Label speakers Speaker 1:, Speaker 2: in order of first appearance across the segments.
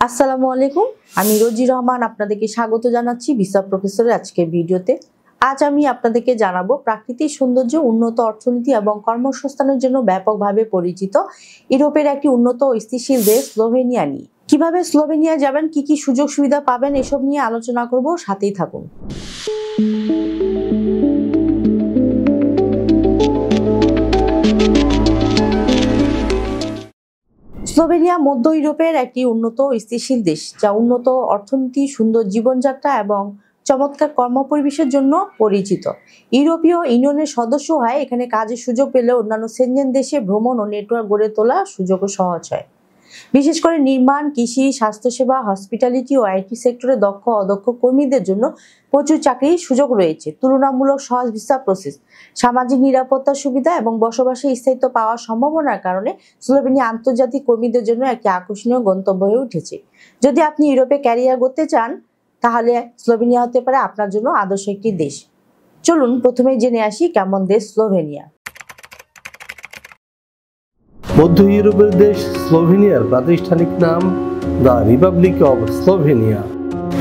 Speaker 1: আসসালামু আলাইকুম, আমি রোজি রহমান আপনাদেরকে স্বাগত জানাচ্ছি ভিসা প্রফেসরের আজকের ভিডিওতে। আজ আমি আপনাদেরকে জানাবো প্রাকৃতিক সৌন্দর্য, উন্নত অর্থনীতি এবং কর্মসংস্থানের জন্য ব্যাপকভাবে পরিচিত ইউরোপের একটি উন্নত ও স্থিতিশীল দেশ স্লোভেনিয়া নিয়ে। কিভাবে স্লোভেনিয়া যাবেন, কি কি সুযোগ সুবিধা পাবেন, এসব নিয়ে আলোচনা করব, সাথেই থাকুন। স্লোভেনিয়া মধ্য ইউরোপের একটি উন্নত ও স্থিতিশীল দেশ, যা উন্নত অর্থনীতি, সুন্দর জীবনযাত্রা এবং চমৎকার কর্মপরিবেশের জন্য পরিচিত। ইউরোপীয় ইউনিয়নের সদস্য হয় এখানে কাজের সুযোগ পেলে অন্যান্য সেনজেন দেশে ভ্রমণ ও নেটওয়ার্ক গড়ে তোলা সুযোগও সহজ হয়। বিশেষ করে নির্মাণ, কৃষি, স্বাস্থ্যসেবা, হসপিটালিটি ও আইটি সেক্টরে দক্ষ অদক্ষ কর্মীদের জন্য প্রচুর চাকরির সুযোগ রয়েছে। তুলনামূলক সহজ ভিসা প্রসেস, সামাজিক নিরাপত্তার সুবিধা এবং বসবাসে স্থায়িত্ব পাওয়ার সম্ভাবনার কারণে স্লোভেনিয়া আন্তর্জাতিক কর্মীদের জন্য একটি আকর্ষণীয় গন্তব্য হয়ে উঠেছে। যদি আপনি ইউরোপে ক্যারিয়ার করতে চান, তাহলে স্লোভেনিয়া হতে পারে আপনার জন্য আদর্শ একটি দেশ। চলুন প্রথমেই জেনে আসি কেমন দেশ স্লোভেনিয়া।
Speaker 2: মধ্য ইউরোপের দেশ স্লোভেনিয়ার প্রাতিষ্ঠানিক নাম দ্য রিপাবলিক অব স্লোভেনিয়া।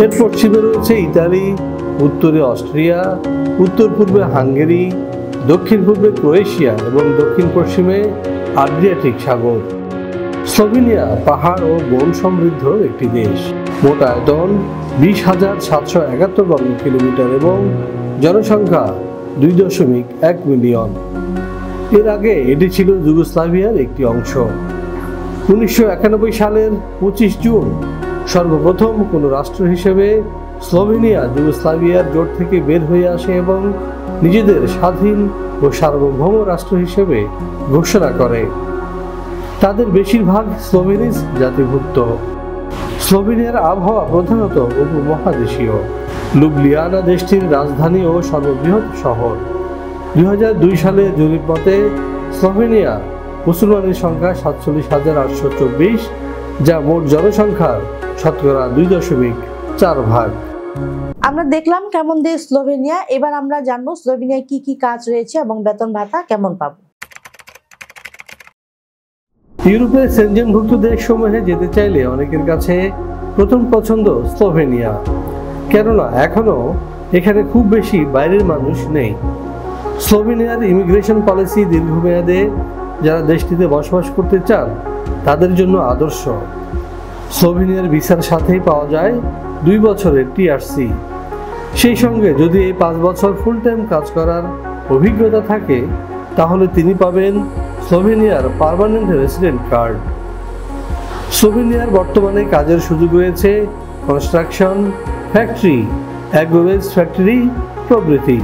Speaker 2: এর পশ্চিমে রয়েছে ইতালি, উত্তরে অস্ট্রিয়া, উত্তর পূর্বে হাঙ্গেরি, দক্ষিণ পূর্বে ক্রোয়েশিয়া এবং দক্ষিণ পশ্চিমে আড্রিয়াটিক সাগর। স্লোভেনিয়া পাহাড় ও বন সমৃদ্ধ একটি দেশ। মোট আয়তন 20,771 বর্গ কিলোমিটার এবং জনসংখ্যা 2.1 মিলিয়ন। এর আগে এটি ছিল যুগোস্লাভিয়ার একটি অংশ। 1991 সালের 25 জুন সর্বপ্রথম কোনো রাষ্ট্র হিসেবে স্লোভেনিয়া যুগোস্লাভিয়ার জোট থেকে বের হয়ে আসে এবং নিজেদের স্বাধীন ও সার্বভৌম রাষ্ট্র হিসেবে ঘোষণা করে। তাদের বেশিরভাগ স্লোভেনিজ জাতিভুক্ত। স্লোভেনিয়ার আবহাওয়া প্রধানত উপমহাদেশীয়। লুবলিয়ানা দেশটির রাজধানী ও সর্ববৃহৎ শহর। 2002 সালে জরিপ মতে স্লোভেনিয়া মুসলমানের সংখ্যা 47,824, যা মোট জনসংখ্যার শতকরা 2.4 ভাগ।
Speaker 1: আমরা দেখলাম কেমন দেশ স্লোভেনিয়া। এবার আমরা জানবো স্লোভেনিয়ায় কি কি কাজ রয়েছে এবং বেতন ভাতা কেমন পাবো।
Speaker 2: ইউরোপের সেনজেনভুক্ত দেশসমূহে যেতে চাইলে অনেকের কাছে প্রথম পছন্দ স্লোভেনিয়া, কেননা এখনো এখানে খুব বেশি বাইরের মানুষ নেই। স্লোভেনিয়ার ইমিগ্রেশন পলিসি দীর্ঘমেয়াদে যারা দেশটিতে বসবাস করতে চান তাদের জন্য আদর্শ। স্লোভেনিয়ার ভিসার সাথেই পাওয়া যায় 2 বছরের টিআরসি। সেই সঙ্গে যদি এই 5 বছর ফুল টাইম কাজ করার অভিজ্ঞতা থাকে তাহলে তিনি পাবেন স্লোভেনিয়ার পার্মানেন্ট রেসিডেন্ট কার্ড। স্লোভেনিয়ার বর্তমানে কাজের সুযোগ রয়েছে কনস্ট্রাকশন, ফ্যাক্টরি, অ্যাগ্রোভেজ ফ্যাক্টরি প্রভৃতি।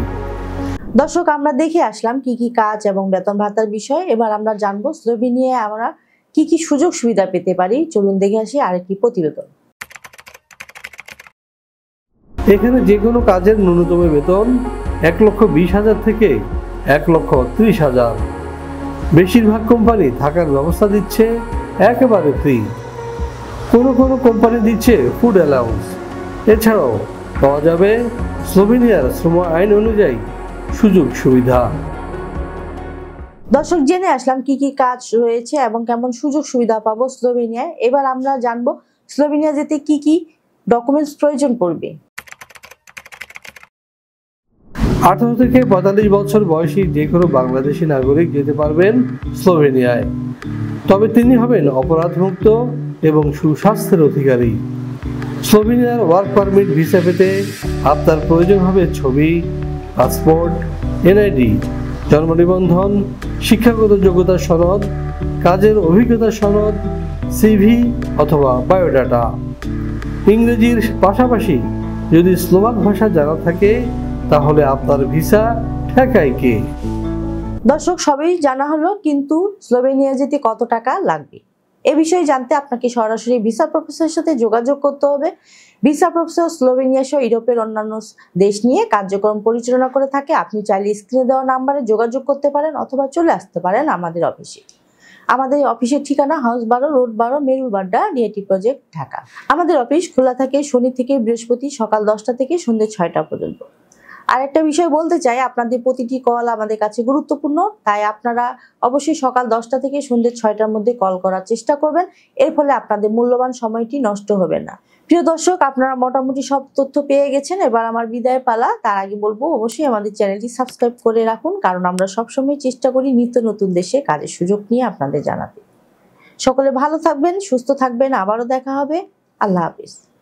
Speaker 1: দর্শক, আমরা দেখে আসলাম কি কি কাজ এবং বেতন ভাতার বিষয়। এবার আমরা জানবো স্লোভেনিয়ায় আমরা কি কি সুযোগ সুবিধা পেতে পারি। চলুন দেখে আসি আরেকটি প্রতিবেদন।
Speaker 2: এখানে যে কোনো কাজের ন্যূনতম বেতন 1,20,000 থেকে 1,30,000। বেশিরভাগ কোম্পানি থাকার ব্যবস্থা দিচ্ছে একেবারে ফ্রি। কোনো কোনো কোম্পানি দিচ্ছে ফুড অ্যালাউন্স। এছাড়াও পাওয়া যাবে স্লোভেনিয়ার শ্রম আইন অনুযায়ী সুযোগ সুবিধা।
Speaker 1: দর্শক, জেনে আসলাম কি কি কাজ রয়েছে এবং কেমন সুযোগ সুবিধা পাবো স্লোভেনিয়ায়। এবার আমরা জানবো স্লোভেনিয়া যেতে কি কি ডকুমেন্টস প্রয়োজন পড়বে।
Speaker 2: 18 থেকে 45 বছর বয়সী যে কোনো বাংলাদেশি নাগরিক যেতে পারবেন স্লোভেনিয়ায়, তবে তিনি হবেন অপরাধমুক্ত এবং সুস্বাস্থ্যের অধিকারী। স্লোভেনিয়ার ওয়ার্ক পারমিট ভিসা পেতে আপনার প্রয়োজন হবে ছবি, পাসপোর্ট, এনআইডি, জন্ম নিবন্ধন, শিক্ষাগত যোগ্যতা সনদ, কাজের অভিজ্ঞতা সনদ, সিভি অথবা বায়োডাটা। ইংরেজির পাশাপাশি যদি স্লোভাক ভাষা জানা থাকে তাহলে আপনার ভিসা ঠেকায় কে।
Speaker 1: দর্শক, সবই জানা হলো, কিন্তু স্লোভেনিয়া যেতে কত টাকা লাগবে এ বিষয়ে জানতে আপনাকে সরাসরি ভিসা প্রফেসরের সাথে যোগাযোগ করতে হবে। ভিসা প্রফেসর স্লোভেনিয়া সহ ইউরোপের অন্যান্য দেশ নিয়ে কার্যক্রম পরিচালনা করে থাকে। আপনি চাইলে স্ক্রিনে দেওয়া নাম্বারে যোগাযোগ করতে পারেন অথবা চলে আসতে পারেন আমাদের অফিসে। আমাদের অফিসের ঠিকানা house 12, road 12, Merul Badda, DIT project, Dhaka. আমাদের অফিস খোলা থাকে শনি থেকে বৃহস্পতি সকাল 10টা থেকে সন্ধ্যে 6টা পর্যন্ত। আর একটা বিষয় বলতে চাই, আপনাদের প্রতিটি কল আমাদের কাছে গুরুত্বপূর্ণ, তাই আপনারা অবশ্যই সকাল 10টা থেকে সন্ধ্যে 6টার মধ্যে কল করার চেষ্টা করবেন। এর ফলে আপনাদের মূল্যবান সময়টি নষ্ট হবে না। প্রিয় দর্শক, আপনারা মোটামুটি সব তথ্য পেয়ে গেছেন, এবার আমার বিদায় পালা। তার আগে বলবো অবশ্যই আমাদের চ্যানেলটি সাবস্ক্রাইব করে রাখুন, কারণ আমরা সবসময় চেষ্টা করি নিত্য নতুন দেশে কাজের সুযোগ নিয়ে আপনাদের জানাতে। সকলে ভালো থাকবেন, সুস্থ থাকবেন, আবারও দেখা হবে। আল্লাহ হাফিজ।